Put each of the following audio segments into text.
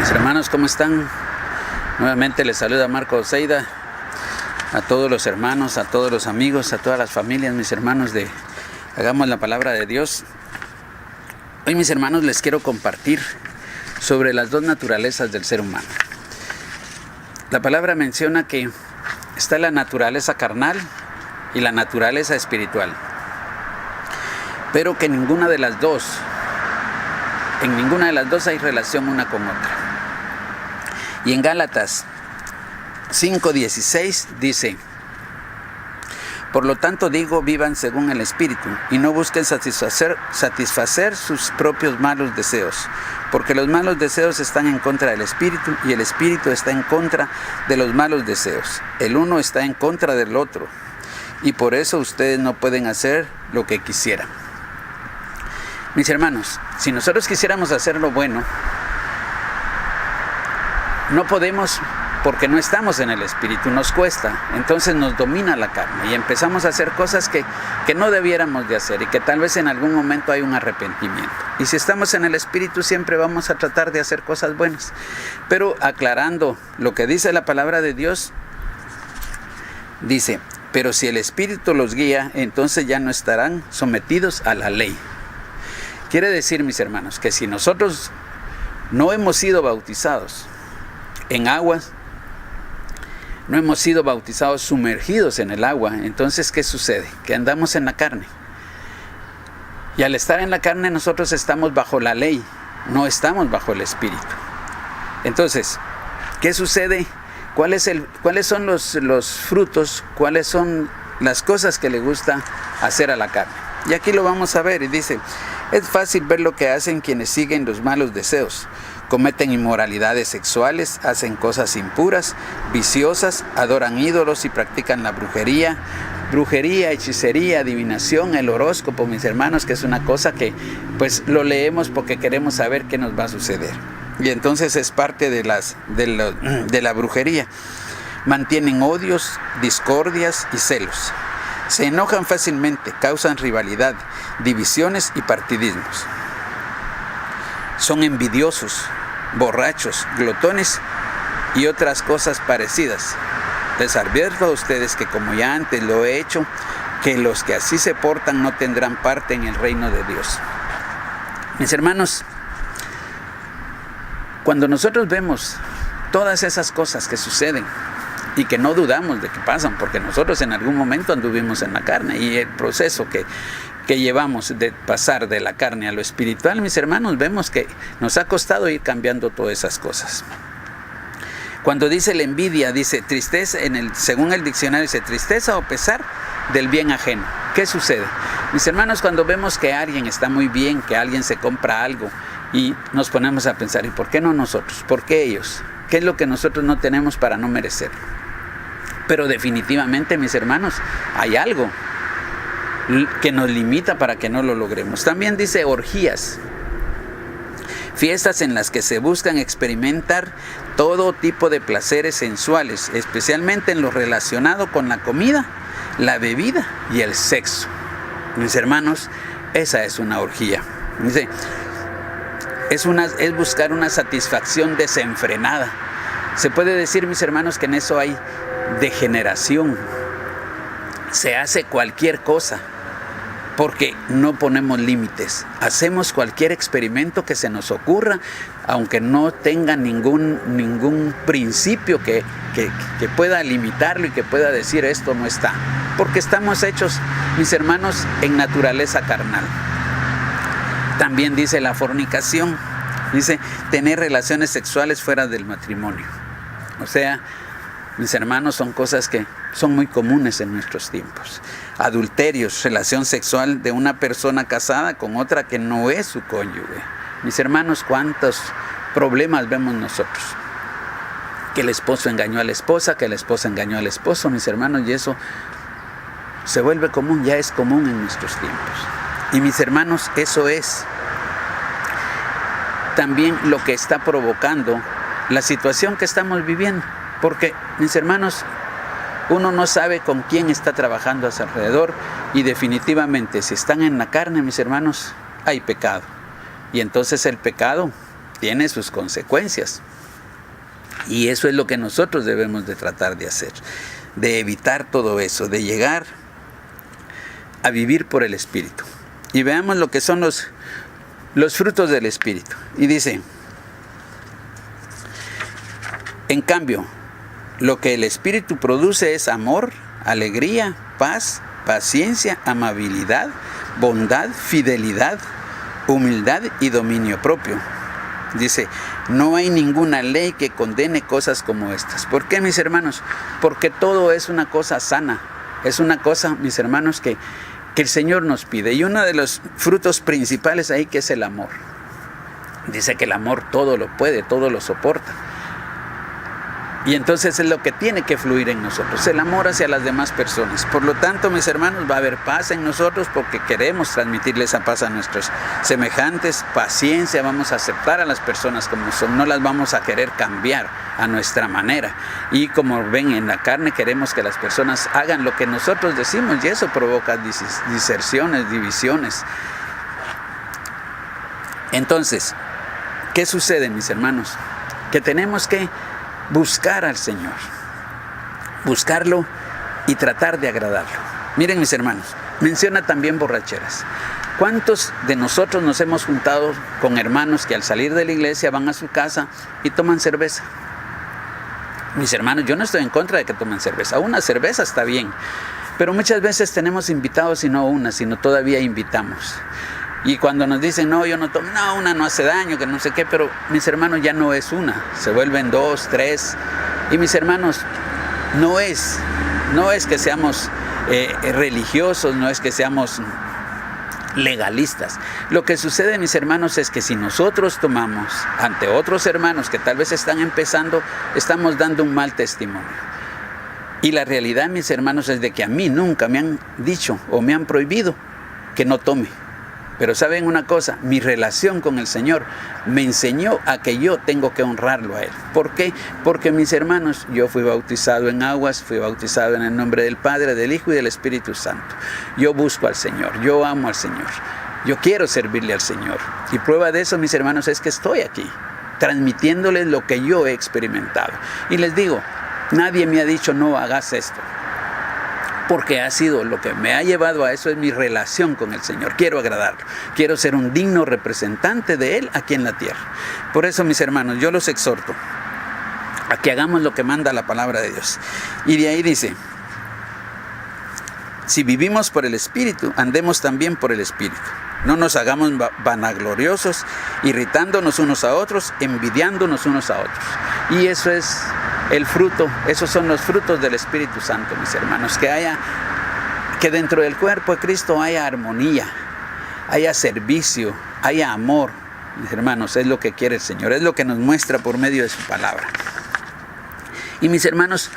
Mis hermanos, ¿cómo están? Nuevamente les saluda Marco Oseida, a todos los hermanos, a todos los amigos, a todas las familias, mis hermanos de Hagamos la Palabra de Dios. Hoy, mis hermanos, les quiero compartir sobre las dos naturalezas del ser humano. La palabra menciona que está la naturaleza carnal y la naturaleza espiritual, pero que en ninguna de las dos hay relación una con otra. Y en Gálatas 5:16 dice: por lo tanto digo, vivan según el Espíritu, y no busquen satisfacer sus propios malos deseos, porque los malos deseos están en contra del Espíritu, y el Espíritu está en contra de los malos deseos. El uno está en contra del otro, y por eso ustedes no pueden hacer lo que quisieran. Mis hermanos, si nosotros quisiéramos hacer lo bueno, no podemos, porque no estamos en el Espíritu, nos cuesta, entonces nos domina la carne y empezamos a hacer cosas que no debiéramos de hacer y que tal vez en algún momento hay un arrepentimiento. Y si estamos en el Espíritu siempre vamos a tratar de hacer cosas buenas, pero aclarando lo que dice la palabra de Dios, dice: pero si el Espíritu los guía, entonces ya no estarán sometidos a la ley. Quiere decir, mis hermanos, que si nosotros no hemos sido bautizados en aguas, no hemos sido bautizados sumergidos en el agua, entonces ¿qué sucede? Que andamos en la carne. Y al estar en la carne nosotros estamos bajo la ley, no estamos bajo el Espíritu. Entonces, ¿qué sucede? ¿Cuáles son los frutos? ¿Cuáles son las cosas que le gusta hacer a la carne? Y aquí lo vamos a ver, y dice: es fácil ver lo que hacen quienes siguen los malos deseos. Cometen inmoralidades sexuales, hacen cosas impuras, viciosas, adoran ídolos y practican la brujería, hechicería, adivinación, el horóscopo, mis hermanos, que es una cosa que pues lo leemos porque queremos saber qué nos va a suceder. Y entonces es parte de la brujería. Mantienen odios, discordias y celos. Se enojan fácilmente, causan rivalidad, divisiones y partidismos. Son envidiosos, borrachos, glotones y otras cosas parecidas. Les advierto a ustedes que, como ya antes lo he hecho, que los que así se portan no tendrán parte en el reino de Dios. Mis hermanos, cuando nosotros vemos todas esas cosas que suceden y que no dudamos de que pasan, porque nosotros en algún momento anduvimos en la carne, y el proceso que llevamos de pasar de la carne a lo espiritual, mis hermanos, vemos que nos ha costado ir cambiando todas esas cosas. Cuando dice la envidia, dice tristeza, según el diccionario dice tristeza o pesar del bien ajeno. ¿Qué sucede? Mis hermanos, cuando vemos que alguien está muy bien, que alguien se compra algo, y nos ponemos a pensar: ¿y por qué no nosotros? ¿Por qué ellos? ¿Qué es lo que nosotros no tenemos para no merecerlo? Pero definitivamente, mis hermanos, hay algo que nos limita para que no lo logremos. También dice orgías, fiestas en las que se buscan experimentar todo tipo de placeres sensuales, especialmente en lo relacionado con la comida, la bebida y el sexo. Mis hermanos, esa es una orgía. Dice, es buscar una satisfacción desenfrenada. Se puede decir, mis hermanos, que en eso hay degeneración. Se hace cualquier cosa porque no ponemos límites. Hacemos cualquier experimento que se nos ocurra, aunque no tenga ningún principio que pueda limitarlo y que pueda decir esto no está. Porque estamos hechos, mis hermanos, en naturaleza carnal. También dice la fornicación. Dice tener relaciones sexuales fuera del matrimonio. O sea, mis hermanos, son cosas que son muy comunes en nuestros tiempos. Adulterios, relación sexual de una persona casada con otra que no es su cónyuge. Mis hermanos, ¿cuántos problemas vemos nosotros? Que el esposo engañó a la esposa, que la esposa engañó al esposo, mis hermanos, y eso se vuelve común, ya es común en nuestros tiempos. Y mis hermanos, eso es también lo que está provocando la situación que estamos viviendo. Porque, mis hermanos, uno no sabe con quién está trabajando a su alrededor, y definitivamente si están en la carne, mis hermanos, hay pecado. Y entonces el pecado tiene sus consecuencias. Y eso es lo que nosotros debemos de tratar de hacer, de evitar todo eso, de llegar a vivir por el Espíritu. Y veamos lo que son los frutos del Espíritu. Y dice, en cambio, lo que el Espíritu produce es amor, alegría, paz, paciencia, amabilidad, bondad, fidelidad, humildad y dominio propio. Dice, no hay ninguna ley que condene cosas como estas. ¿Por qué, mis hermanos? Porque todo es una cosa sana. Es una cosa, mis hermanos, que el Señor nos pide. Y uno de los frutos principales ahí que es el amor. Dice que el amor todo lo puede, todo lo soporta. Y entonces es lo que tiene que fluir en nosotros, el amor hacia las demás personas. Por lo tanto, mis hermanos, va a haber paz en nosotros porque queremos transmitirle esa paz a nuestros semejantes. Paciencia, vamos a aceptar a las personas como son, no las vamos a querer cambiar a nuestra manera. Y como ven en la carne, queremos que las personas hagan lo que nosotros decimos y eso provoca diserciones, divisiones. Entonces, ¿qué sucede, mis hermanos? Que tenemos que buscar al Señor, buscarlo y tratar de agradarlo. Miren, mis hermanos, menciona también borracheras. ¿Cuántos de nosotros nos hemos juntado con hermanos que al salir de la iglesia van a su casa y toman cerveza? Mis hermanos, yo no estoy en contra de que tomen cerveza. Una cerveza está bien, pero muchas veces tenemos invitados y no una, sino todavía invitamos. Y cuando nos dicen, no, yo no tomo, no, una no hace daño, que no sé qué, pero mis hermanos ya no es una, se vuelven 2, 3. Y mis hermanos, no es que seamos religiosos, no es que seamos legalistas. Lo que sucede, mis hermanos, es que si nosotros tomamos ante otros hermanos que tal vez están empezando, estamos dando un mal testimonio. Y la realidad, mis hermanos, es de que a mí nunca me han dicho o me han prohibido que no tome. Pero ¿saben una cosa? Mi relación con el Señor me enseñó a que yo tengo que honrarlo a Él. ¿Por qué? Porque, mis hermanos, yo fui bautizado en aguas, fui bautizado en el nombre del Padre, del Hijo y del Espíritu Santo. Yo busco al Señor, yo amo al Señor, yo quiero servirle al Señor. Y prueba de eso, mis hermanos, es que estoy aquí, transmitiéndoles lo que yo he experimentado. Y les digo, nadie me ha dicho no hagas esto. Porque ha sido lo que me ha llevado a eso, es mi relación con el Señor. Quiero agradarlo, quiero ser un digno representante de Él aquí en la tierra. Por eso, mis hermanos, yo los exhorto a que hagamos lo que manda la palabra de Dios. Y de ahí dice, si vivimos por el Espíritu, andemos también por el Espíritu. No nos hagamos vanagloriosos, irritándonos unos a otros, envidiándonos unos a otros. Y eso es el fruto, esos son los frutos del Espíritu Santo, mis hermanos. Que dentro del cuerpo de Cristo haya armonía, haya servicio, haya amor. Mis hermanos, es lo que quiere el Señor, es lo que nos muestra por medio de su palabra. Y mis hermanos,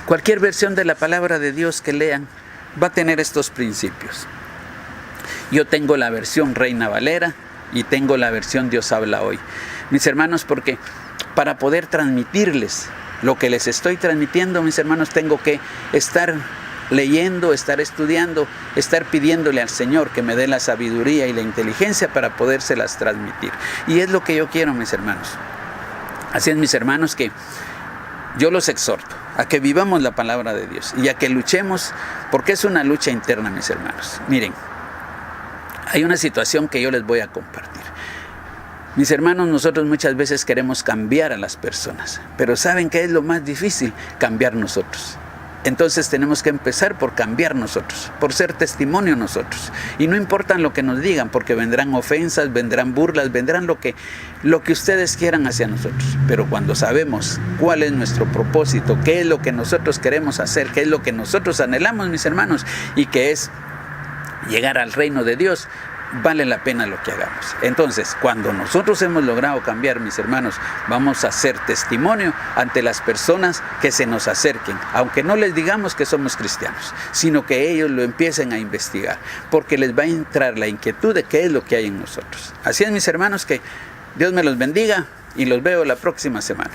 cualquier versión de la palabra de Dios que lean va a tener estos principios. Yo tengo la versión Reina Valera y tengo la versión Dios habla hoy. Mis hermanos, porque para poder transmitirles lo que les estoy transmitiendo, mis hermanos, tengo que estar leyendo, estar estudiando, estar pidiéndole al Señor que me dé la sabiduría y la inteligencia para podérselas transmitir. Y es lo que yo quiero, mis hermanos. Así es, mis hermanos, que yo los exhorto a que vivamos la palabra de Dios y a que luchemos, porque es una lucha interna, mis hermanos. Miren, hay una situación que yo les voy a compartir. Mis hermanos, nosotros muchas veces queremos cambiar a las personas, pero ¿saben qué es lo más difícil? Cambiar nosotros. Entonces tenemos que empezar por cambiar nosotros, por ser testimonio nosotros. Y no importa lo que nos digan, porque vendrán ofensas, vendrán burlas, vendrán lo que ustedes quieran hacia nosotros. Pero cuando sabemos cuál es nuestro propósito, qué es lo que nosotros queremos hacer, qué es lo que nosotros anhelamos, mis hermanos, y que es llegar al reino de Dios, vale la pena lo que hagamos. Entonces, cuando nosotros hemos logrado cambiar, mis hermanos, vamos a hacer testimonio ante las personas que se nos acerquen, aunque no les digamos que somos cristianos, sino que ellos lo empiecen a investigar, porque les va a entrar la inquietud de qué es lo que hay en nosotros. Así es, mis hermanos, que Dios me los bendiga y los veo la próxima semana.